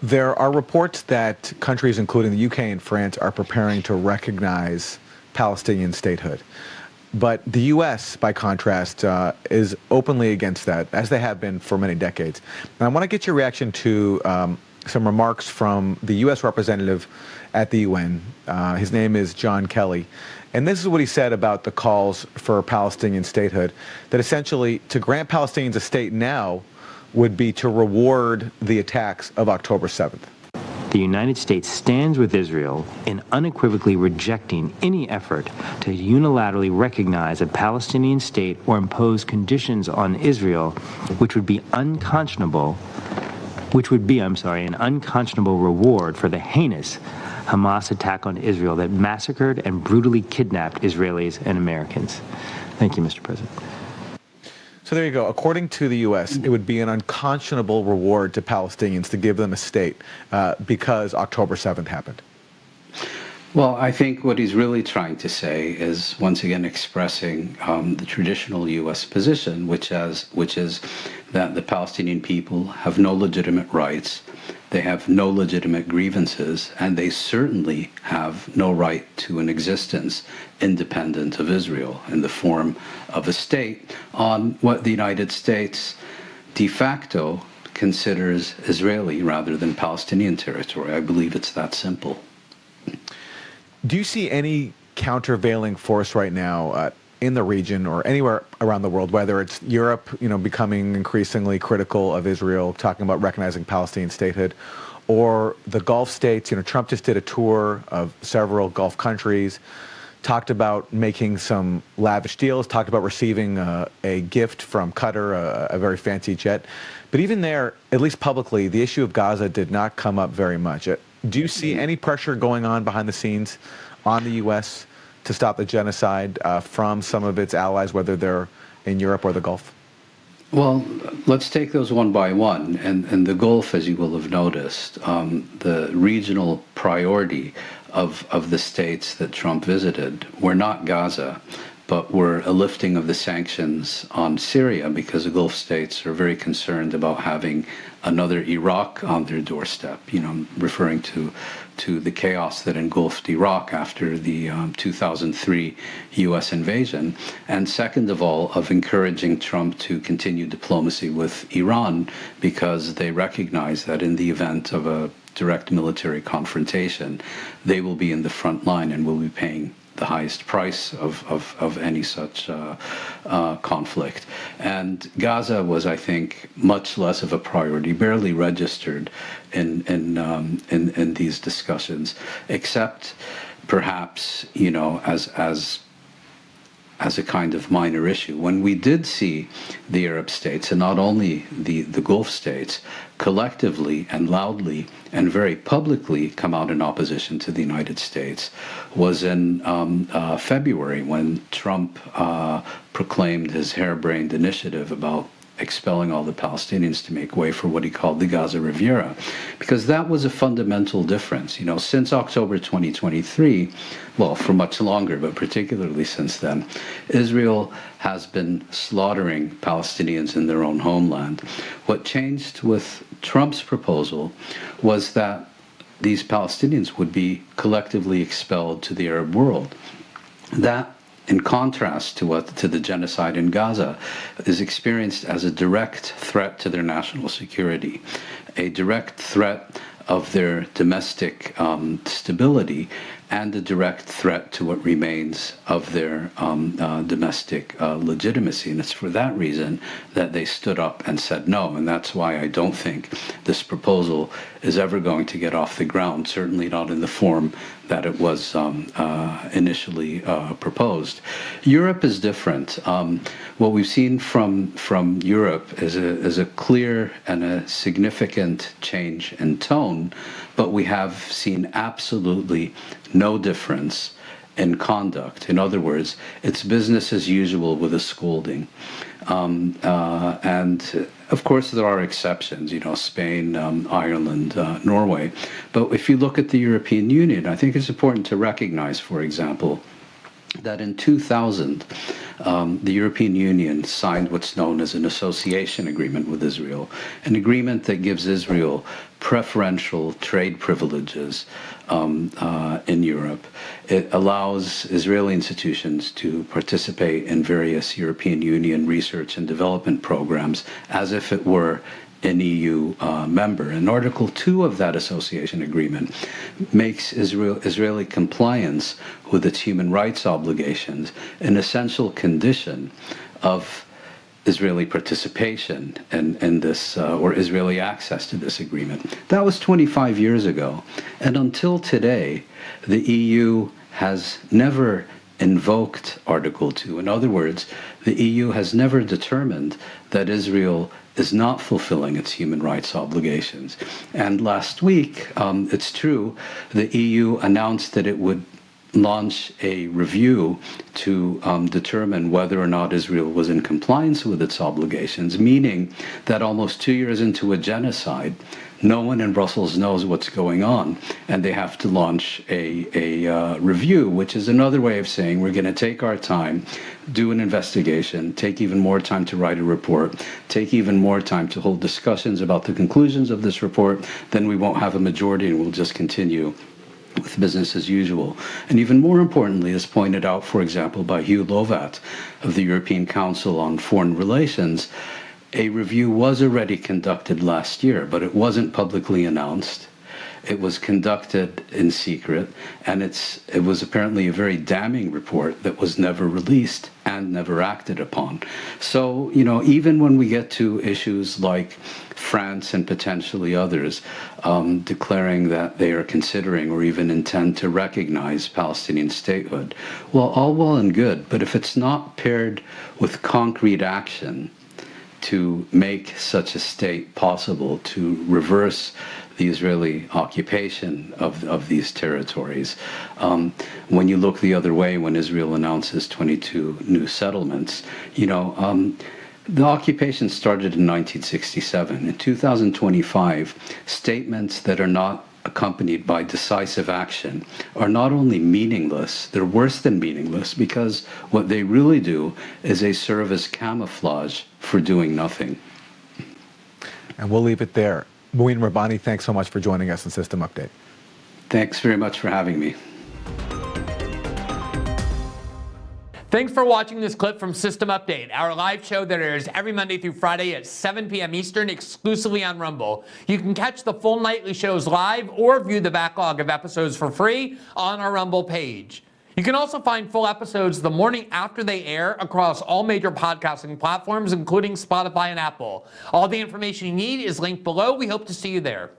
There are reports that countries, including the UK and France, are preparing to recognize Palestinian statehood. But the U.S., by contrast, is openly against that, as they have been for many decades. And I want to get your reaction to some remarks from the U.S. representative at the UN. His name is John Kelly. And this is what he said about the calls for Palestinian statehood, that essentially to grant Palestinians a state now would be to reward the attacks of October 7th. The United States stands with Israel in unequivocally rejecting any effort to unilaterally recognize a Palestinian state or impose conditions on Israel which would be an unconscionable reward for the heinous Hamas attack on Israel that massacred and brutally kidnapped Israelis and Americans. Thank you, Mr. President. So there you go. According to the U.S., it would be an unconscionable reward to Palestinians to give them a state because October 7th happened. Well, I think what he's really trying to say is, once again, expressing the traditional U.S. position, which is that the Palestinian people have no legitimate rights, they have no legitimate grievances, and they certainly have no right to an existence independent of Israel in the form of a state on what the United States de facto considers Israeli rather than Palestinian territory. I believe it's that simple. Do you see any countervailing force right now in the region or anywhere around the world, whether it's Europe, becoming increasingly critical of Israel, talking about recognizing Palestinian statehood, or the Gulf states? Trump just did a tour of several Gulf countries, talked about making some lavish deals, talked about receiving a gift from Qatar, a very fancy jet. But even there, at least publicly, the issue of Gaza did not come up very much. Do you see any pressure going on behind the scenes on the U.S. to stop the genocide from some of its allies, whether they're in Europe or the Gulf? Well, let's take those one by one. And the Gulf, as you will have noticed, the regional priority of the states that Trump visited were not Gaza, but were a lifting of the sanctions on Syria, because the Gulf states are very concerned about having another Iraq on their doorstep, referring to the chaos that engulfed Iraq after the 2003 U.S. invasion. And second of all, of encouraging Trump to continue diplomacy with Iran, because they recognize that in the event of a direct military confrontation, they will be in the front line and will be paying the highest price of any such conflict. And Gaza was, I think, much less of a priority, barely registered in these discussions, except perhaps, as a kind of minor issue. When we did see the Arab states, and not only the Gulf states, collectively and loudly and very publicly come out in opposition to the United States, was in February, when Trump proclaimed his harebrained initiative about expelling all the Palestinians to make way for what he called the Gaza Riviera, because that was a fundamental difference. Since October 2023, well, for much longer, but particularly since then, Israel has been slaughtering Palestinians in their own homeland. What changed with Trump's proposal was that these Palestinians would be collectively expelled to the Arab world. That, in contrast to the genocide in Gaza, is experienced as a direct threat to their national security, a direct threat of their domestic stability, and a direct threat to what remains of their domestic legitimacy. And it's for that reason that they stood up and said no. And that's why I don't think this proposal is ever going to get off the ground, certainly not in the form that it was initially proposed. Europe is different. What we've seen from Europe is a clear and a significant change in tone, but we have seen absolutely no difference in conduct. In other words, it's business as usual with a scolding. And of course, there are exceptions, Spain, Ireland, Norway. But if you look at the European Union, I think it's important to recognize, for example, that in 2000, the European Union signed what's known as an association agreement with Israel, an agreement that gives Israel preferential trade privileges in Europe. It allows Israeli institutions to participate in various European Union research and development programs as if it were an EU member. And Article 2 of that association agreement makes Israeli compliance with its human rights obligations an essential condition of Israeli participation in this, or Israeli access to this agreement. That was 25 years ago. And until today, the EU has never invoked Article 2. In other words, the EU has never determined that Israel is not fulfilling its human rights obligations. And last week, it's true, the EU announced that it would launch a review to determine whether or not Israel was in compliance with its obligations, meaning that almost 2 years into a genocide, no one in Brussels knows what's going on, and they have to launch a review, which is another way of saying we're going to take our time, do an investigation, take even more time to write a report, take even more time to hold discussions about the conclusions of this report, then we won't have a majority and we'll just continue with business as usual. And even more importantly, as pointed out, for example, by Hugh Lovat of the European Council on Foreign Relations, a review was already conducted last year, but it wasn't publicly announced. It was conducted in secret, and it was apparently a very damning report that was never released and never acted upon. So, even when we get to issues like France and potentially others declaring that they are considering or even intend to recognize Palestinian statehood, well, all well and good, but if it's not paired with concrete action to make such a state possible, to reverse the Israeli occupation of these territories. When you look the other way, when Israel announces 22 new settlements, the occupation started in 1967. In 2025, statements that are not accompanied by decisive action are not only meaningless, they're worse than meaningless, because what they really do is they serve as camouflage for doing nothing. And we'll leave it there. Mouin Rabbani, thanks so much for joining us in System Update. Thanks very much for having me. Thanks for watching this clip from System Update, our live show that airs every Monday through Friday at 7 p.m. Eastern exclusively on Rumble. You can catch the full nightly shows live or view the backlog of episodes for free on our Rumble page. You can also find full episodes the morning after they air across all major podcasting platforms, including Spotify and Apple. All the information you need is linked below. We hope to see you there.